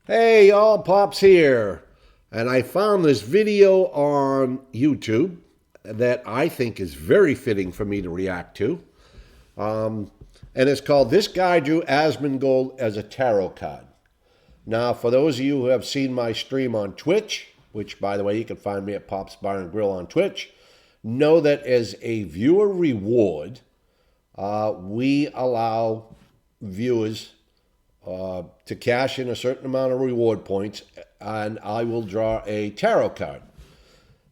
Hey y'all, Pops here. And I found this video on YouTube that I think is very fitting for me to react to. And it's called This Guy Drew Asmongold as a Tarot Card. Now, for those of you who have seen my stream on Twitch, which by the way, you can find me at Popsbarngrill on Twitch, know that as a viewer reward, we allow viewers to cash in a certain amount of reward points, and I will draw a tarot card.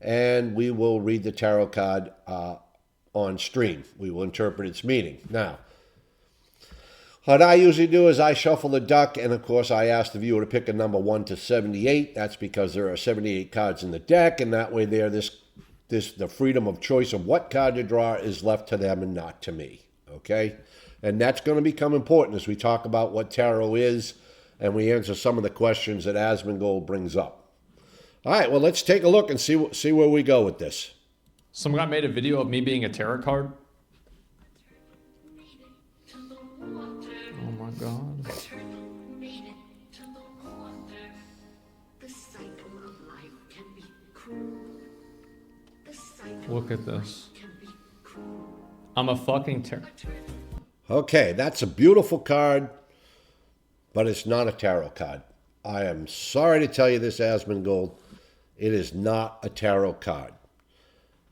And we will read the tarot card on stream. We will interpret its meaning. Now, what I usually do is I shuffle the deck, and of course I ask the viewer to pick a number 1 to 78. That's because there are 78 cards in the deck, and that way the freedom of choice of what card to draw is left to them and not to me. Okay? And that's going to become important as we talk about what tarot is and we answer some of the questions that Asmongold brings up. All right, well, let's take a look and see where we go with this. Some guy made a video of me being a tarot card. Oh my God. Look at this. I'm a fucking tarot. Okay, that's a beautiful card, but it's not a tarot card. I am sorry to tell you this, Asmongold. It is not a tarot card.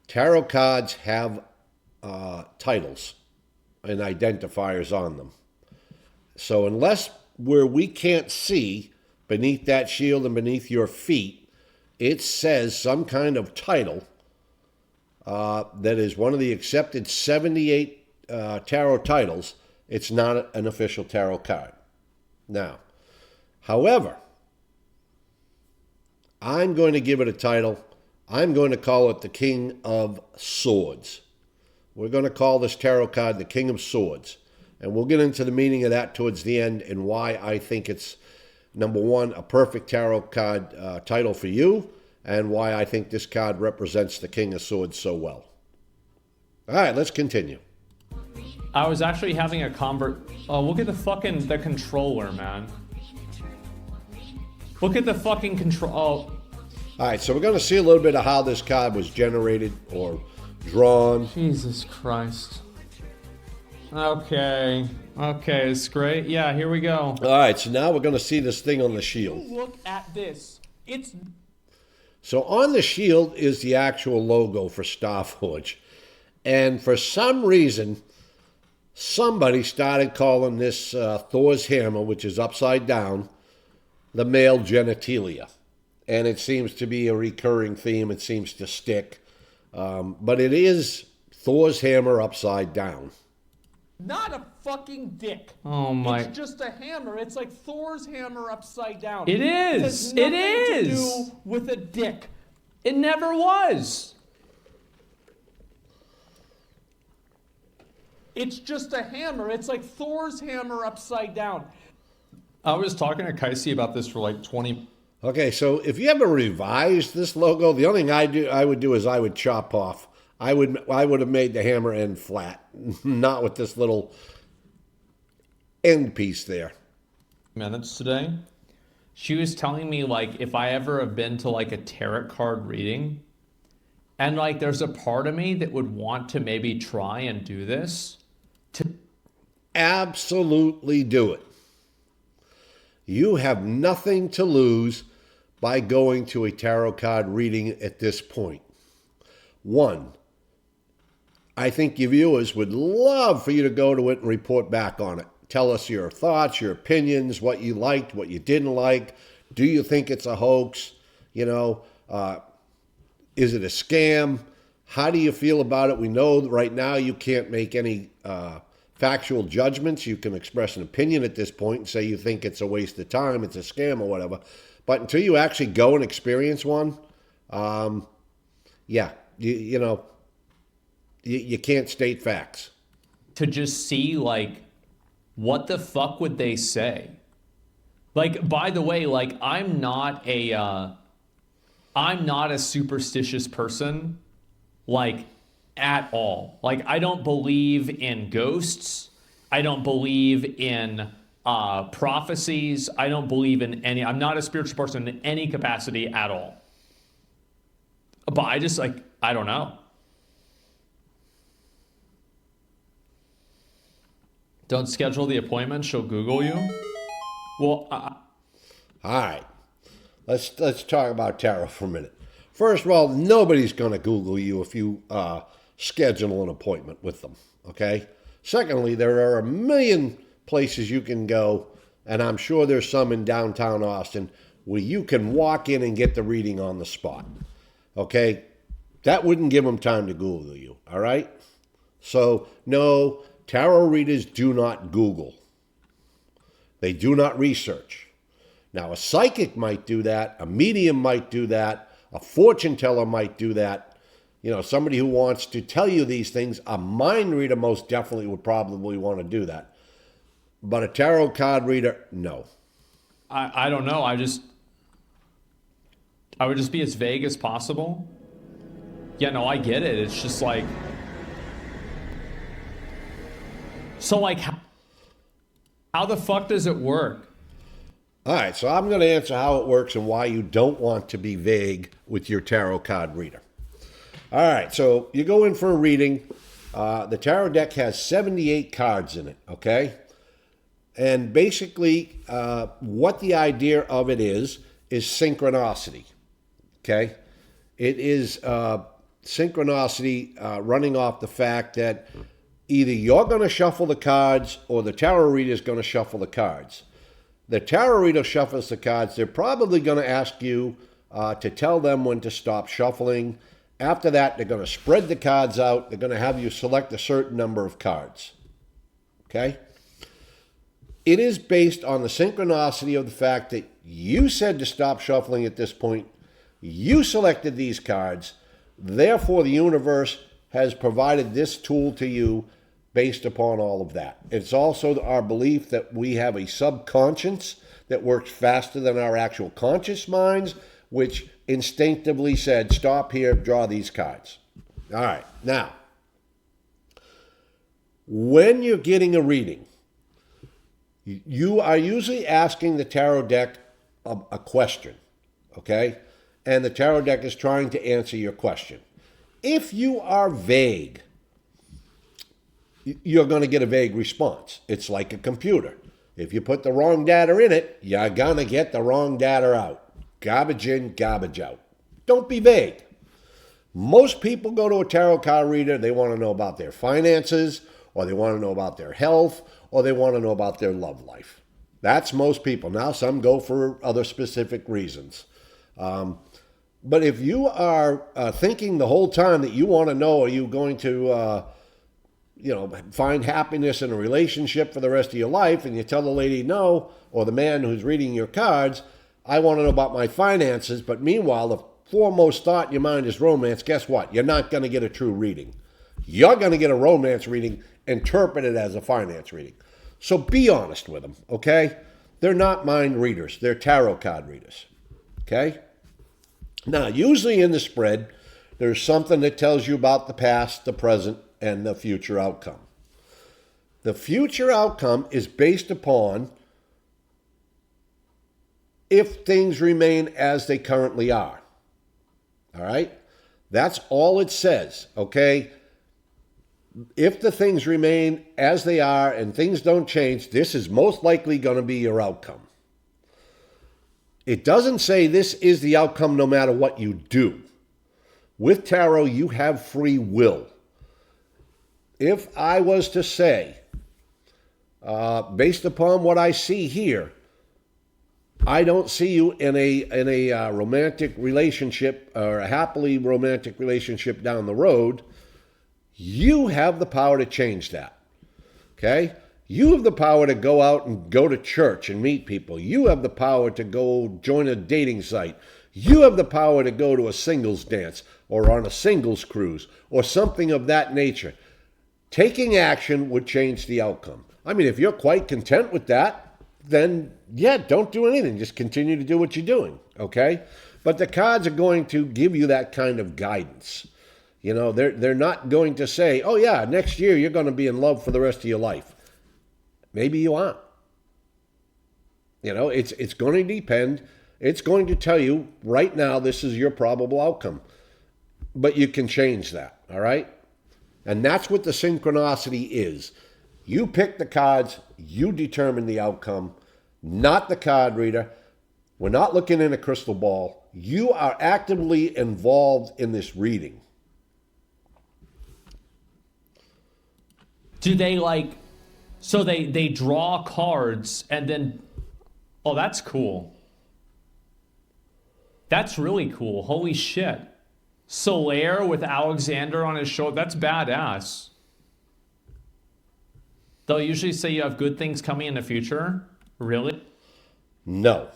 Tarot cards have titles and identifiers on them. So unless where we can't see beneath that shield and beneath your feet, it says some kind of title that is one of the accepted 78 tarot titles, it's not an official tarot card. Now, however, I'm going to give it a title. I'm going to call it the King of Swords. We're going to call this tarot card the King of Swords. And we'll get into the meaning of that towards the end and why I think it's, number one, a perfect tarot card title for you, and why I think this card represents the King of Swords so well. All right, let's continue. I was actually having a Oh, look at the controller, man. Look at the fucking control. Oh. All right, so we're going to see a little bit of how this card was generated or drawn. Jesus Christ. Okay, it's great. Yeah, here we go. All right, so now we're going to see this thing on the shield. Look at this. So on the shield is the actual logo for Starforge. And for some reason, somebody started calling this Thor's hammer, which is upside down, the male genitalia. And it seems to be a recurring theme. It seems to stick. But it is Thor's hammer upside down. Not a fucking dick. Oh my. It's just a hammer. It's like Thor's hammer upside down. It is. It is. To do with a dick. It never was. It's just a hammer. It's like Thor's hammer upside down. I was talking to Kaisi about this for like 20. Okay, so if you ever revised this logo, the only thing I would do is I would chop off. I would have made the hammer end flat, not with this little end piece there. Minutes today. She was telling me like if I ever have been to like a tarot card reading, and like there's a part of me that would want to maybe try and do this. Absolutely do it. You have nothing to lose by going to a tarot card reading at this point. One, I think your viewers would love for you to go to it and report back on it. Tell us your thoughts, your opinions, what you liked, what you didn't like. Do you think it's a hoax? You know, is it a scam? How do you feel about it? We know that right now you can't make any factual judgments. You can express an opinion at this point and say you think it's a waste of time, it's a scam or whatever. But until you actually go and experience one, yeah, you can't state facts. To just see like, what the fuck would they say? Like, by the way, like I'm not a superstitious person, like at all. Like I don't believe in ghosts. I don't believe in prophecies. I don't believe in any. I'm not a spiritual person in any capacity at all. But I just like, I don't know. Don't schedule the appointment. She'll Google you. Well, All right. Let's talk about tarot for a minute. First of all, nobody's going to Google you if you schedule an appointment with them, okay? Secondly, there are a million places you can go, and I'm sure there's some in downtown Austin, where you can walk in and get the reading on the spot, okay? That wouldn't give them time to Google you, all right? So, no, tarot readers do not Google. They do not research. Now, a psychic might do that, a medium might do that, a fortune teller might do that. You know, somebody who wants to tell you these things, a mind reader most definitely would probably want to do that. But a tarot card reader, no. I don't know. I would just be as vague as possible. Yeah, no, I get it. It's just like, so like, how the fuck does it work? All right, so I'm going to answer how it works and why you don't want to be vague with your tarot card reader. All right, so you go in for a reading. The tarot deck has 78 cards in it, okay? And basically, what the idea of it is synchronicity, okay? It is synchronicity running off the fact that either you're going to shuffle the cards or the tarot reader is going to shuffle the cards. The tarot reader shuffles the cards. They're probably going to ask you to tell them when to stop shuffling. After that, they're going to spread the cards out. They're going to have you select a certain number of cards. Okay? It is based on the synchronicity of the fact that you said to stop shuffling at this point. You selected these cards. Therefore, the universe has provided this tool to you based upon all of that. It's also our belief that we have a subconscious that works faster than our actual conscious minds, which instinctively said, stop here, draw these cards. All right, now, when you're getting a reading, you are usually asking the tarot deck a question, okay? And the tarot deck is trying to answer your question. If you are vague, you're going to get a vague response. It's like a computer. If you put the wrong data in it, you're going to get the wrong data out. Garbage in, garbage out. Don't be vague. Most people go to a tarot card reader, they want to know about their finances, or they want to know about their health, or they want to know about their love life. That's most people. Now, some go for other specific reasons. But if you are thinking the whole time that you want to know, are you going to find happiness in a relationship for the rest of your life, and you tell the lady no, or the man who's reading your cards, I want to know about my finances, but meanwhile, the foremost thought in your mind is romance, guess what? You're not going to get a true reading. You're going to get a romance reading interpreted as a finance reading. So be honest with them, okay? They're not mind readers. They're tarot card readers, okay? Now, usually in the spread, there's something that tells you about the past, the present, and the future outcome. The future outcome is based upon if things remain as they currently are. All right? That's all it says, okay? If the things remain as they are and things don't change, this is most likely going to be your outcome. It doesn't say this is the outcome no matter what you do. With tarot, you have free will. If I was to say, based upon what I see here, I don't see you in a romantic relationship or a happily romantic relationship down the road, you have the power to change that. Okay? You have the power to go out and go to church and meet people. You have the power to go join a dating site. You have the power to go to a singles dance or on a singles cruise or something of that nature. Taking action would change the outcome. I mean, if you're quite content with that, then yeah, don't do anything. Just continue to do what you're doing, okay? But the cards are going to give you that kind of guidance. You know, they're not going to say, oh yeah, next year you're going to be in love for the rest of your life. Maybe you aren't. It's going to depend. It's going to tell you right now this is your probable outcome. But you can change that, all right? And that's what the synchronicity is. You pick the cards, you determine the outcome, not the card reader. We're not looking in a crystal ball. You are actively involved in this reading. Do they so they draw cards and then, oh, that's cool. That's really cool. Holy shit. Solaire with Alexander on his shoulder. That's badass. They'll usually say you have good things coming in the future. Really? No.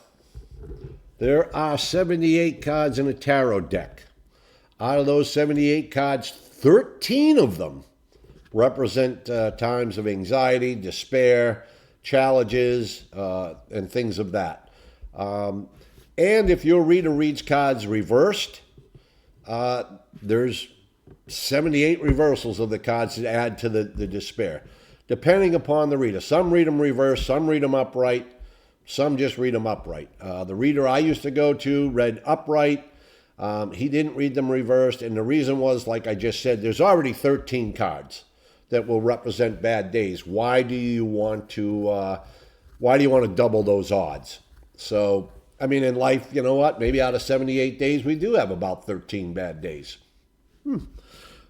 There are 78 cards in a tarot deck. Out of those 78 cards, 13 of them represent times of anxiety, despair, challenges, and things of that. And if your reader reads cards reversed, there's 78 reversals of the cards to add to the despair, depending upon the reader. Some read them reversed, some read them upright, some just read them upright. The reader I used to go to read upright. He didn't read them reversed, and the reason was, like I just said, there's already 13 cards that will represent bad days. Why do you want to double those odds? So, I mean, in life, you know what? Maybe out of 78 days, we do have about 13 bad days.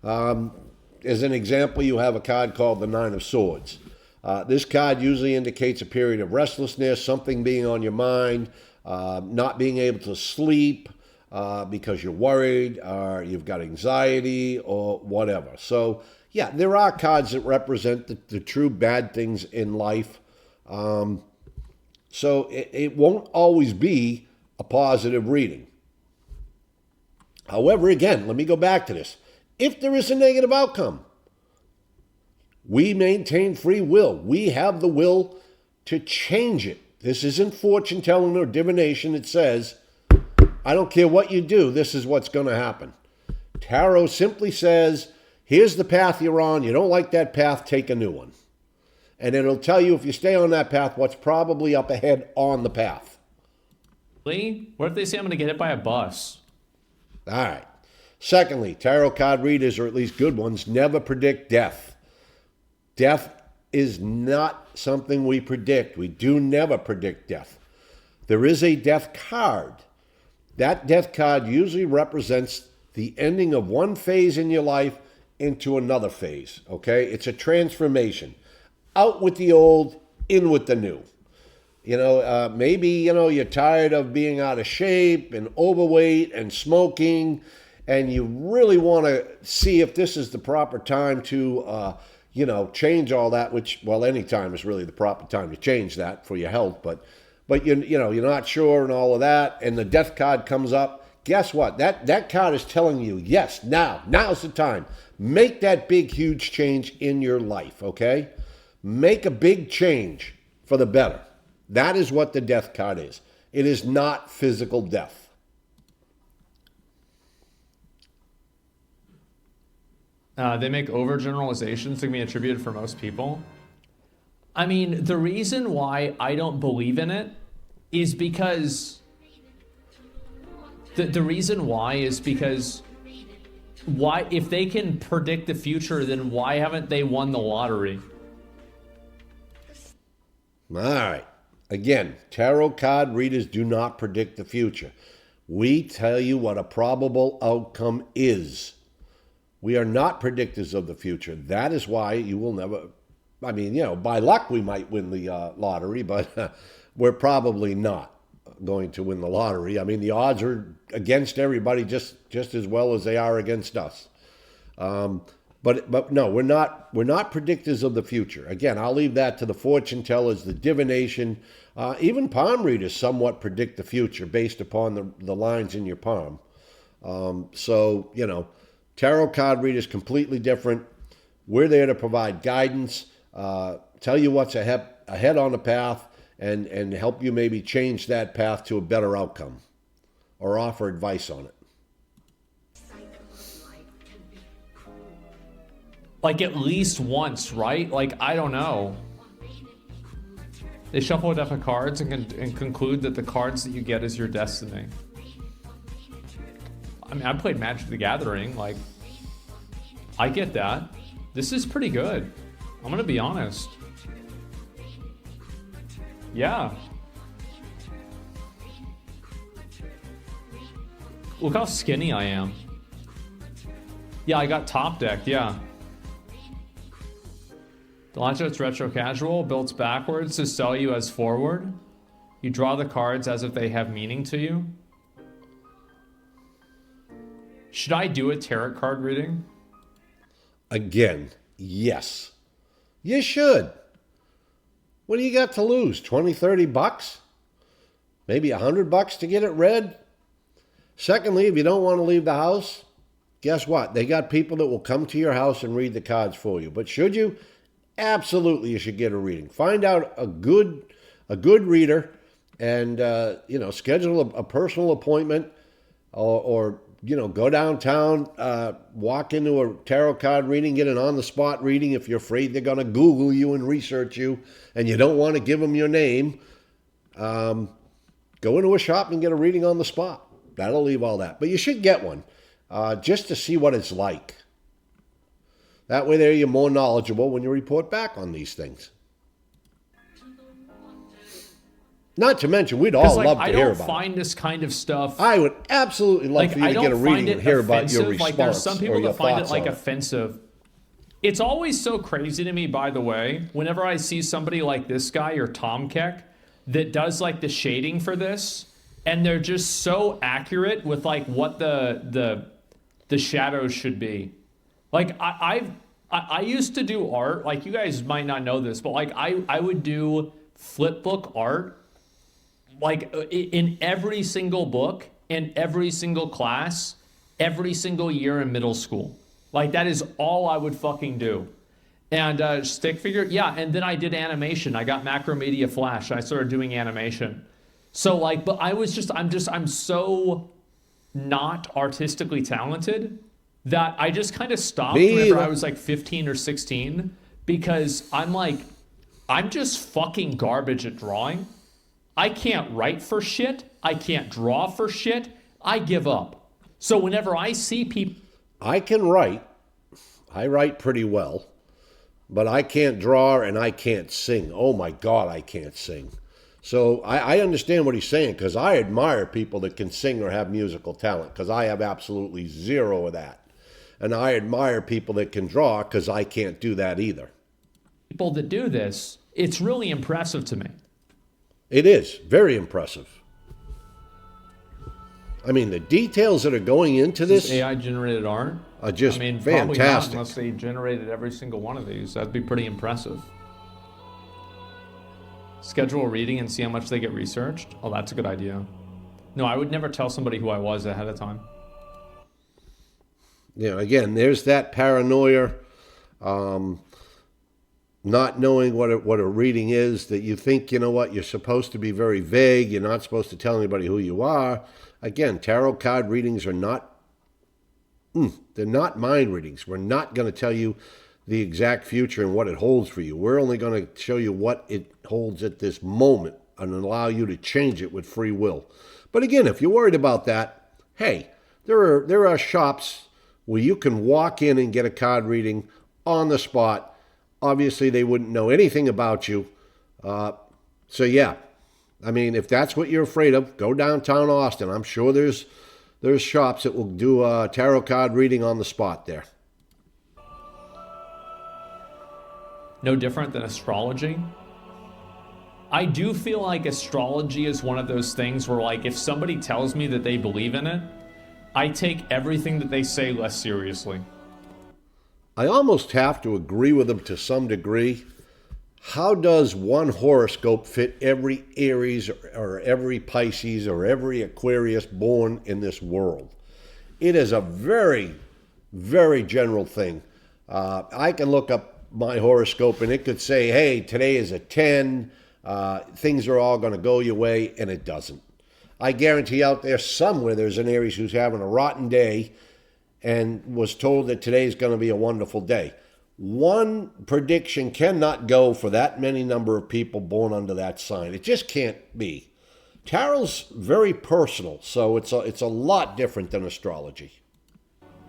As an example, you have a card called the Nine of Swords. This card usually indicates a period of restlessness, something being on your mind, not being able to sleep because you're worried, or you've got anxiety, or whatever. So, yeah, there are cards that represent the true bad things in life. So it won't always be a positive reading. However, again, let me go back to this. If there is a negative outcome, we maintain free will. We have the will to change it. This isn't fortune telling or divination. It says, I don't care what you do, this is what's going to happen. Tarot simply says, here's the path you're on. You don't like that path, take a new one. And it'll tell you, if you stay on that path, what's probably up ahead on the path. Lee, what if they say I'm going to get hit by a bus? All right. Secondly, tarot card readers, or at least good ones, never predict death. Death is not something we predict. We do never predict death. There is a death card. That death card usually represents the ending of one phase in your life into another phase, okay? It's a transformation. Out with the old, in with the new. Maybe, you're tired of being out of shape and overweight and smoking, and you really want to see if this is the proper time to, change all that, which, well, any time is really the proper time to change that for your health, but you're not sure and all of that, and the death card comes up. Guess what? That card is telling you, yes, now's the time. Make that big, huge change in your life, okay? Make a big change for the better. That is what the death card is. It is not physical death. They make overgeneralizations that can be attributed for most people. I mean, the reason why I don't believe in it is because... The reason why is because... Why, if they can predict the future, then why haven't they won the lottery? All right. Again, tarot card readers do not predict the future. We tell you what a probable outcome is. We are not predictors of the future. That is why you will never... I mean, by luck we might win the lottery, but we're probably not going to win the lottery. I mean, the odds are against everybody just as well as they are against us. But no, we're not predictors of the future. Again, I'll leave that to the fortune tellers, the divination. Even palm readers somewhat predict the future based upon the lines in your palm. Tarot card readers completely different. We're there to provide guidance, tell you what's ahead on the path, and help you maybe change that path to a better outcome, or offer advice on it. Like at least once, right? Like, I don't know. They shuffle a deck of cards and conclude that the cards that you get is your destiny. I mean, I played Magic the Gathering. Like, I get that. This is pretty good. I'm gonna be honest. Yeah. Look how skinny I am. Yeah, I got top decked, yeah. The Launcher's retro casual, built backwards to sell you as forward. You draw the cards as if they have meaning to you. Should I do a tarot card reading? Again, yes. You should. What do you got to lose? 20, 30 bucks? Maybe $100 to get it read? Secondly, if you don't want to leave the house, guess what? They got people that will come to your house and read the cards for you. But should you? Absolutely, you should get a reading. Find out a good reader and, schedule a personal appointment or go downtown, walk into a tarot card reading, get an on-the-spot reading if you're afraid they're going to Google you and research you and you don't want to give them your name. Go into a shop and get a reading on the spot. That'll leave all that. But you should get one just to see what it's like. That way there you're more knowledgeable when you report back on these things. Not to mention, we'd all love to hear about it. I don't find this kind of stuff. I would absolutely love for you to get a reading and hear about your response. Like, there's some people that find it like it. offensive. It's always so crazy to me, by the way, whenever I see somebody like this guy or Tom Keck that does like the shading for this, and they're just so accurate with like what the shadows should be. Like I used to do art. Like, you guys might not know this, but like I would do flip book art. Like in every single book, in every single class, every single year in middle school. Like, that is all I would fucking do. And stick figure, yeah. And then I did animation. I got Macromedia Flash. I started doing animation. So like, but I'm so not artistically talented that I just kind of stopped whenever I was like 15 or 16 because I'm just fucking garbage at drawing. I can't write for shit. I can't draw for shit. I give up. So whenever I see people... I can write. I write pretty well. But I can't draw and I can't sing. Oh my God, I can't sing. So I understand what he's saying because I admire people that can sing or have musical talent because I have absolutely zero of that. And I admire people that can draw because I can't do that either. People that do this, it's really impressive to me. It is very impressive. I mean, the details that are going into this AI-generated art are just fantastic. Probably not unless they generated every single one of these. That'd be pretty impressive. Schedule a reading and see how much they get researched. Oh, that's a good idea. No, I would never tell somebody who I was ahead of time. Again, there's that paranoia, not knowing what a reading is, that you think, you know what, you're supposed to be very vague. You're not supposed to tell anybody who you are. Again, tarot card readings are not, they're not mind readings. We're not going to tell you the exact future and what it holds for you. We're only going to show you what it holds at this moment and allow you to change it with free will. But again, if you're worried about that, hey, there are shops where you can walk in and get a card reading on the spot. Obviously, they wouldn't know anything about you. So yeah, I mean, if that's what you're afraid of, go downtown Austin. I'm sure there's shops that will do a tarot card reading on the spot there. No different than astrology. I do feel like astrology is one of those things where, like, if somebody tells me that they believe in it, I take everything that they say less seriously. I almost have to agree with them to some degree. How does one horoscope fit every Aries or every Pisces or every Aquarius born in this world? It is a very, very general thing. I can look up my horoscope and it could say, hey, today is a 10, things are all going to go your way, and it doesn't. I guarantee out there somewhere there's an Aries who's having a rotten day and was told that today's going to be a wonderful day. one prediction cannot go for that many number of people born under that sign. It just can't be. Tarot's very personal, so it's a lot different than astrology.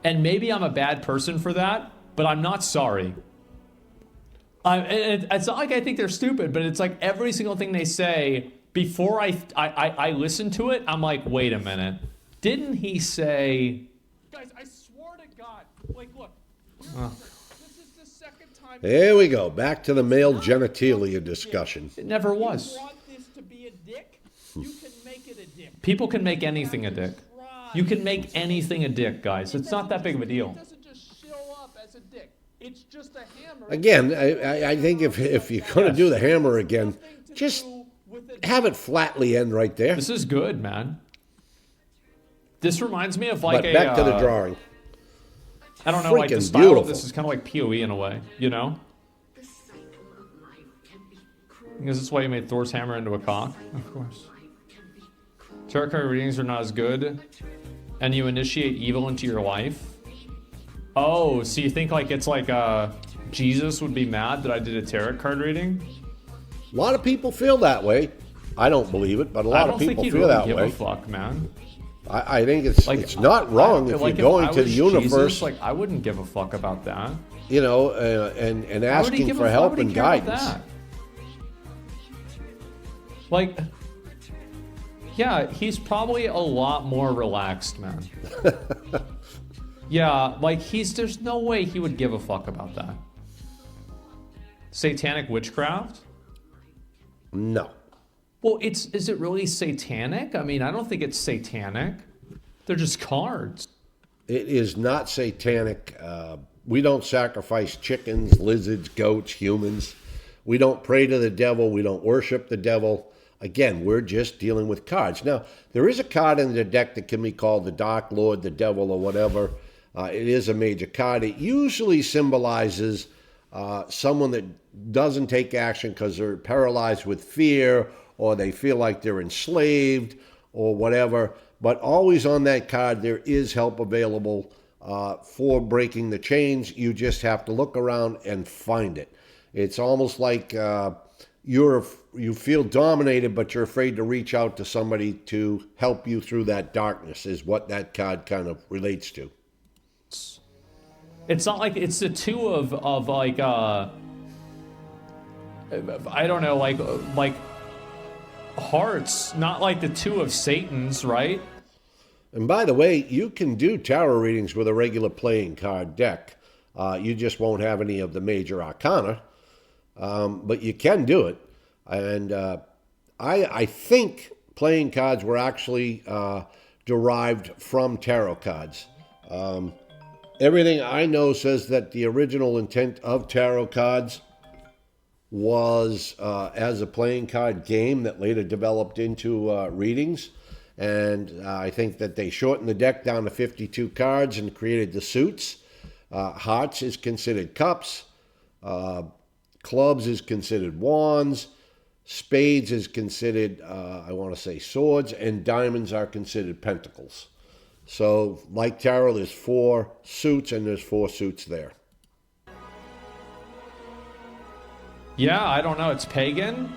And maybe I'm a bad person for that, but I'm not sorry. It's not like I think they're stupid, but it's like every single thing they say, before I listen to it, I'm like, wait a minute. Didn't he say... Guys, I swear to God. Like, look. This is the second time... There we go. Back to the male genitalia discussion. It never was. If you want this to be a dick, you can make it a dick. People can make anything a dick. You can make anything a dick, guys. It's not that big of a deal. It doesn't just show up as a dick. It's just a hammer. Again, I think if you're going to do the hammer again, just have it flatly end right there. This is good, man. This reminds me of like But back to the drawing. I don't know, like the Freaking style beautiful. of this is kind of like PoE in a way, you know? Is this why you made Thor's hammer into a cock? Of course. Tarot card readings are not as good, and you initiate evil into your life. Oh, so you think like it's like Jesus would be mad that I did a tarot card reading? A lot of people feel that way. I don't believe it, but a lot of people he'd feel really that give way. a fuck, man. I think it's not wrong if like you're going I to the was universe, Jesus, like I wouldn't give a fuck about that. you know, and Why would he asking give for a- why help would he and care about guidance. that? Like, yeah, he's probably a lot more relaxed, man. Yeah, like there's no way he would give a fuck about that. Satanic witchcraft? No. Well, is it really satanic? I mean, I don't think it's satanic. They're just cards. It is not satanic. We don't sacrifice chickens, lizards, goats, humans. We don't pray to the devil. We don't worship the devil. Again, we're just dealing with cards. Now, there is a card in the deck that can be called the Dark Lord, the Devil, or whatever. It is a major card. It usually symbolizes someone that doesn't take action because they're paralyzed with fear or they feel like they're enslaved or whatever. But always on that card, there is help available for breaking the chains. You just have to look around and find it. It's almost like you feel dominated, but you're afraid to reach out to somebody to help you through that darkness, is what that card kind of relates to. It's not like it's the two of like I don't know, like hearts, not like the two of Satan's, right? And by the way, you can do tarot readings with a regular playing card deck. You just won't have any of the major arcana, but you can do it. And I think playing cards were actually derived from tarot cards. Everything I know says that the original intent of tarot cards was as a playing card game that later developed into readings. And I think that they shortened the deck down to 52 cards and created the suits. Hearts is considered cups. Clubs is considered wands. Spades is considered, I want to say, swords. And diamonds are considered pentacles. So, like tarot, there's 4 suits, and there's 4 suits there. Yeah, I don't know. It's pagan.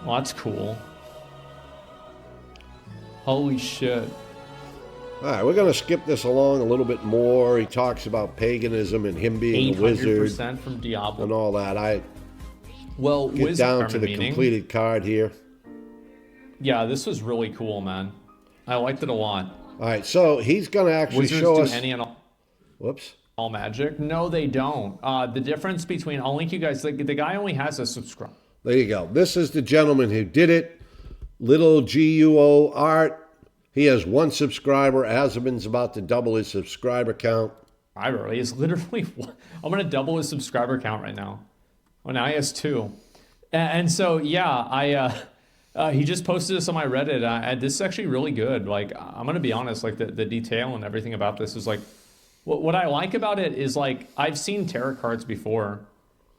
Well, that's cool. Holy shit. All right, we're going to skip this along a little bit more. He talks about paganism and him being a wizard 800% from Diablo. and all that. I Well, get wizard down to the meaning. completed card here. Yeah, this was really cool, man. I liked it a lot. All right, so he's going to actually Wizards show do us. any and all. Whoops. All magic? No, they don't. The difference between, I'll link you guys, the guy only has a subscribe. There you go. This is the gentleman who did it. Little GUO Art. He has 1 subscriber. Asmongold's about to double his subscriber count. He's literally, I'm going to double his subscriber count right now. Oh, now he has 2. And so, yeah, he just posted this on my Reddit. This is actually really good. Like, I'm going to be honest, like the detail and everything about this is like, what I like about it is like, I've seen tarot cards before.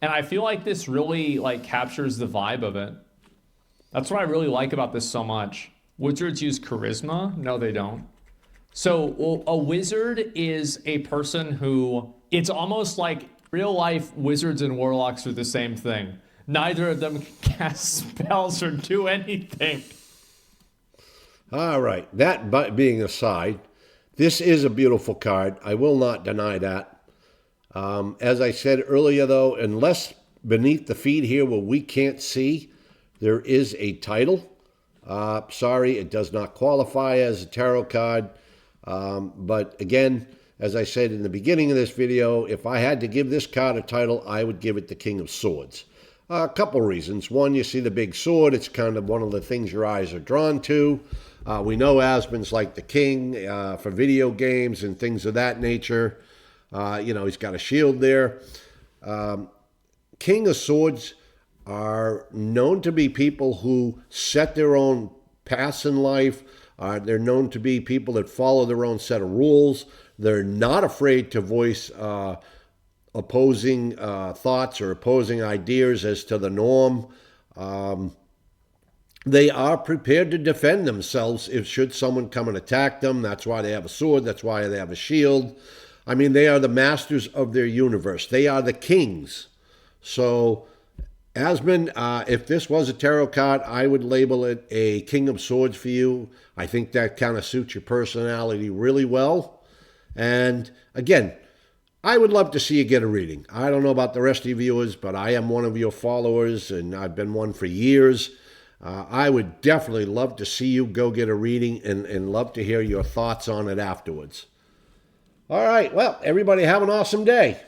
And I feel like this really like captures the vibe of it. That's what I really like about this so much. Wizards use charisma? No, they don't. So well, a wizard is a person who, it's almost like real life wizards and warlocks are the same thing. Neither of them can cast spells or do anything. All right. That being aside, this is a beautiful card. I will not deny that. As I said earlier, though, unless beneath the feed here where we can't see, there is a title. Sorry, it does not qualify as a tarot card. But again, as I said in the beginning of this video, if I had to give this card a title, I would give it the King of Swords. A couple reasons. One, you see the big sword. It's kind of one of the things your eyes are drawn to. We know Asmon's like the king for video games and things of that nature. He's got a shield there. King of Swords are known to be people who set their own paths in life. They're known to be people that follow their own set of rules. They're not afraid to voice opposing thoughts or opposing ideas as to the norm. They are prepared to defend themselves if should someone come and attack them. That's why they have a sword. That's why they have a shield. I mean, they are the masters of their universe. They are the kings. So, Asmon, if this was a tarot card, I would label it a King of Swords for you. I think that kind of suits your personality really well. And again, I would love to see you get a reading. I don't know about the rest of your viewers, but I am one of your followers, and I've been one for years. I would definitely love to see you go get a reading and love to hear your thoughts on it afterwards. All right, well, everybody have an awesome day.